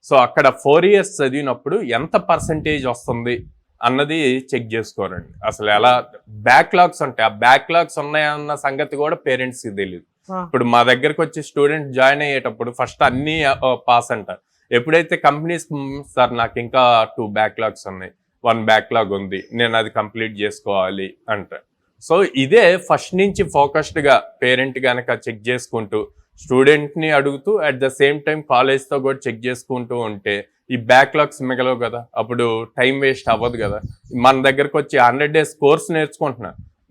So అక్కడ 4 years చదివినప్పుడు ఎంత పర్సంటేజ్ వస్తుంది అన్నది చెక్ చేసుకోరండి. అసలు ఎలా బ్యాక్లాగ్స్ ఉంటాయి, ఆ బ్యాక్లాగ్స్ ఉన్నాయన్న సంగతి కూడా పేరెంట్స్కి తెలియదు. ఇప్పుడు మా దగ్గరకు వచ్చి స్టూడెంట్ జాయిన్ అయ్యేటప్పుడు ఫస్ట్ అన్ని పాస్ అంటారు. ఎప్పుడైతే కంపెనీస్ సార్ నాకు ఇంకా 2 backlogs ఉన్నాయి, 1 backlog ఉంది, నేను అది కంప్లీట్ చేసుకోవాలి అంటారు. సో ఇదే ఫస్ట్ నుంచి ఫోకస్డ్గా పేరెంట్ కనుక చెక్ చేసుకుంటూ స్టూడెంట్ని అడుగుతూ అట్ ద సేమ్ టైం కాలేజ్తో కూడా చెక్ చేసుకుంటూ ఉంటే ఈ బ్యాక్లాగ్స్ మిగలవు కదా, అప్పుడు టైం వేస్ట్ అవ్వదు కదా. మన దగ్గరకు వచ్చి 100 days కోర్స్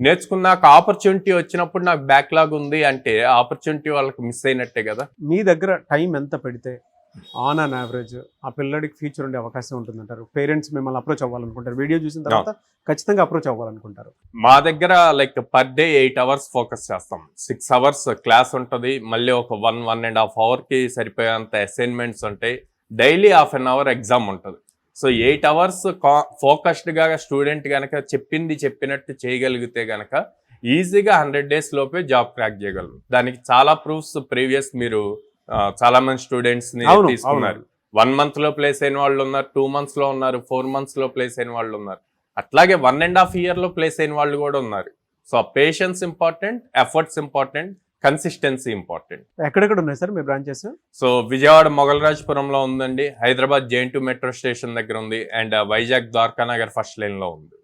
నేర్చుకున్నాక ఆపర్చునిటీ వచ్చినప్పుడు నాకు బ్యాక్లాగ్ ఉంది అంటే ఆపర్చునిటీ వాళ్ళకి మిస్ అయినట్టే కదా. మీ దగ్గర టైం ఎంత పెడితే ఆన్ అన్ యావరేజ్ ఆ పిల్లడికి ఫ్యూచర్ ఉండే అవకాశం ఉంటుందంటారు? పేరెంట్స్ మిమ్మల్ని అప్రోచ్ అవ్వాలనుకుంటారు, వీడియో చూసిన తర్వాత ఖచ్చితంగా అప్రోచ్ అవ్వాలనుకుంటారు. మా దగ్గర like per day 8 hours focus చేస్తాం. 6 hours క్లాస్ ఉంటుంది, మళ్ళీ ఒక 1.5 hourకి సరిపోయేంత అసైన్మెంట్స్ ఉంటాయి, డైలీ ½ an hour ఎగ్జామ్ ఉంటుంది. సో 8 hours ఫోకస్డ్గా స్టూడెంట్ కనుక చెప్పినట్టు చేయగలిగితే కనుక ఈజీగా 100 days లోపే జాబ్ క్రాక్ చేయగలరు. దానికి చాలా ప్రూఫ్స్ ప్రీవియస్ మీరు చాలా మంది స్టూడెంట్స్ ని తీసుకున్నారు. 1 month లో ప్లేస్ అయిన వాళ్ళు ఉన్నారు, 2 months లో ఉన్నారు, 4 months లో ప్లేస్ అయిన వాళ్ళు ఉన్నారు, అట్లాగే 1.5 year లో ప్లేస్ అయిన వాళ్ళు కూడా ఉన్నారు. So patience important, efforts important, consistency important. ఎక్కడెక్కడ ఉన్నాయి సార్ మీ బ్రాంచెస్? సో విజయవాడ మొగల్రాజ్పురంలో ఉందండి, హైదరాబాద్ JN2 మెట్రో స్టేషన్ దగ్గర ఉంది, and Vizag Dwarakanagar first line లో ఉంది.